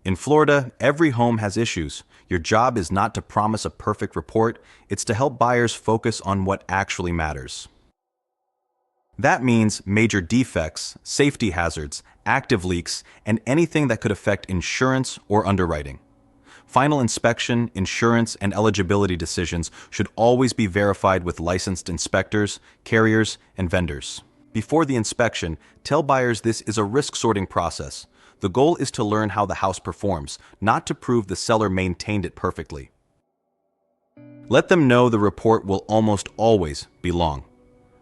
In Florida, every home has issues. Your job is not to promise a perfect report, it's to help buyers focus on what actually matters. That means major defects, safety hazards, active leaks, and anything that could affect insurance or underwriting. Final inspection, insurance, and eligibility decisions should always be verified with licensed inspectors, carriers, and vendors. Before the inspection, tell buyers this is a risk-sorting process. The goal is to learn how the house performs, not to prove the seller maintained it perfectly. Let them know the report will almost always be long.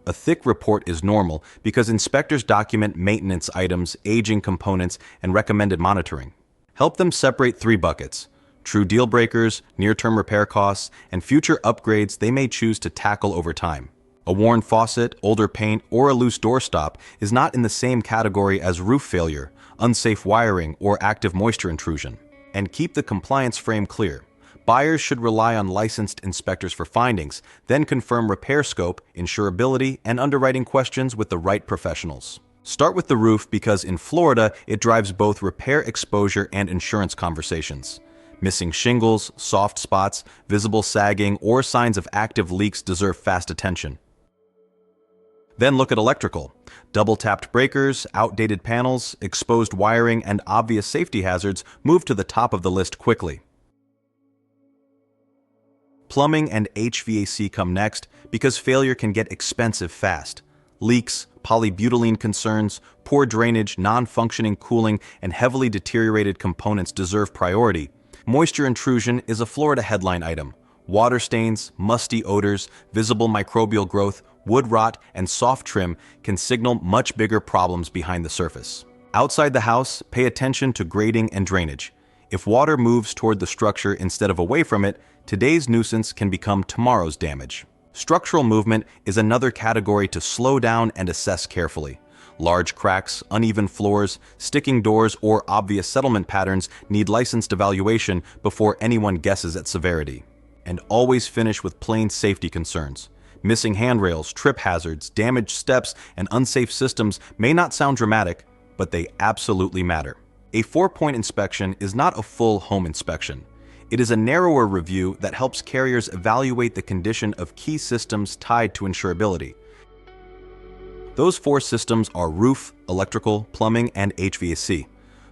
A thick report is normal because inspectors document maintenance items, aging components, and recommended monitoring. Help them separate three buckets: true deal breakers, near-term repair costs, and future upgrades they may choose to tackle over time. A worn faucet, older paint, or a loose doorstop is not in the same category as roof failure, unsafe wiring, or active moisture intrusion. And keep the compliance frame clear. Buyers should rely on licensed inspectors for findings, then confirm repair scope, insurability, and underwriting questions with the right professionals. Start with the roof because in Florida, it drives both repair exposure and insurance conversations. Missing shingles, soft spots, visible sagging, or signs of active leaks deserve fast attention. Then look at electrical. Double-tapped breakers, outdated panels, exposed wiring, and obvious safety hazards move to the top of the list quickly. Plumbing and HVAC come next because failure can get expensive fast. Leaks, polybutylene concerns, poor drainage, non-functioning cooling, and heavily deteriorated components deserve priority. Moisture intrusion is a Florida headline item. Water stains, musty odors, visible microbial growth, wood rot, and soft trim can signal much bigger problems behind the surface. Outside the house, pay attention to grading and drainage. If water moves toward the structure instead of away from it, today's nuisance can become tomorrow's damage. Structural movement is another category to slow down and assess carefully. Large cracks, uneven floors, sticking doors, or obvious settlement patterns need licensed evaluation before anyone guesses at severity. And always finish with plain safety concerns. Missing handrails, trip hazards, damaged steps, and unsafe systems may not sound dramatic, but they absolutely matter. A 4-point inspection is not a full home inspection. It is a narrower review that helps carriers evaluate the condition of key systems tied to insurability. Those 4 systems are roof, electrical, plumbing, and HVAC.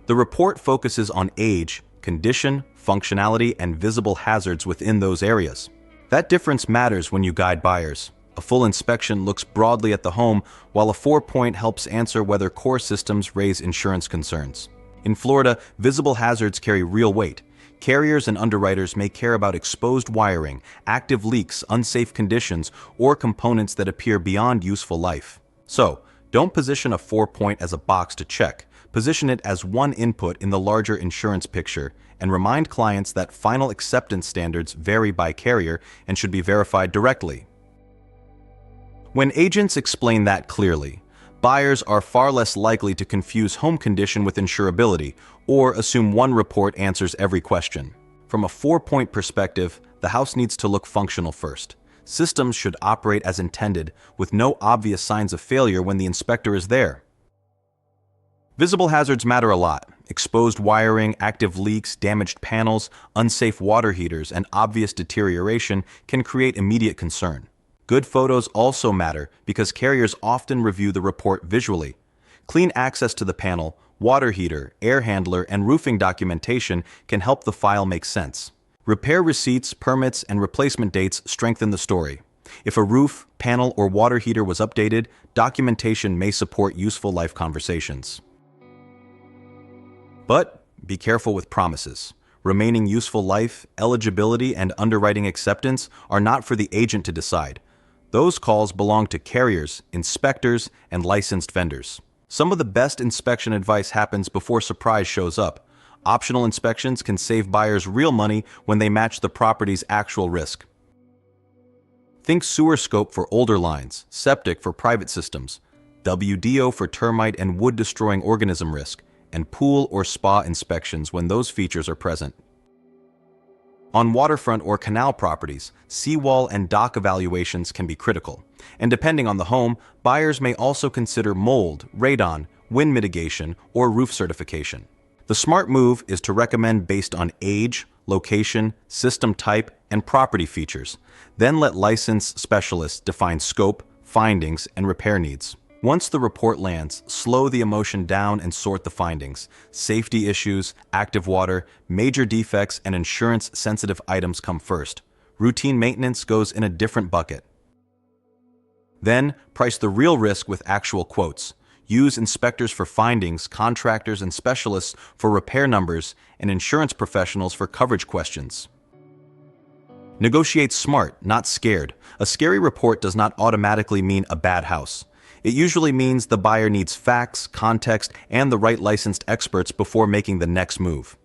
The report focuses on age, condition, functionality, and visible hazards within those areas. That difference matters when you guide buyers. A full inspection looks broadly at the home, while a 4-point helps answer whether core systems raise insurance concerns. In Florida, visible hazards carry real weight. Carriers and underwriters may care about exposed wiring, active leaks, unsafe conditions, or components that appear beyond useful life. So, don't position a 4-point as a box to check. Position it as one input in the larger insurance picture, and remind clients that final acceptance standards vary by carrier and should be verified directly. When agents explain that clearly, buyers are far less likely to confuse home condition with insurability or assume one report answers every question. From a 4-point perspective, the house needs to look functional first. Systems should operate as intended, with no obvious signs of failure when the inspector is there. Visible hazards matter a lot. Exposed wiring, active leaks, damaged panels, unsafe water heaters, and obvious deterioration can create immediate concern. Good photos also matter because carriers often review the report visually. Clean access to the panel, water heater, air handler, and roofing documentation can help the file make sense. Repair receipts, permits, and replacement dates strengthen the story. If a roof, panel, or water heater was updated, documentation may support useful life conversations. But be careful with promises. Remaining useful life, eligibility, and underwriting acceptance are not for the agent to decide. Those calls belong to carriers, inspectors, and licensed vendors. Some of the best inspection advice happens before surprise shows up. Optional inspections can save buyers real money when they match the property's actual risk. Think sewer scope for older lines, septic for private systems, WDO for termite and wood-destroying organism risk, and pool or spa inspections when those features are present. On waterfront or canal properties, seawall and dock evaluations can be critical, and depending on the home, buyers may also consider mold, radon, wind mitigation, or roof certification. The smart move is to recommend based on age, location, system type, and property features. Then let licensed specialists define scope, findings, and repair needs. Once the report lands, slow the emotion down and sort the findings. Safety issues, active water, major defects, and insurance-sensitive items come first. Routine maintenance goes in a different bucket. Then, price the real risk with actual quotes. Use inspectors for findings, contractors and specialists for repair numbers, and insurance professionals for coverage questions. Negotiate smart, not scared. A scary report does not automatically mean a bad house. It usually means the buyer needs facts, context, and the right licensed experts before making the next move.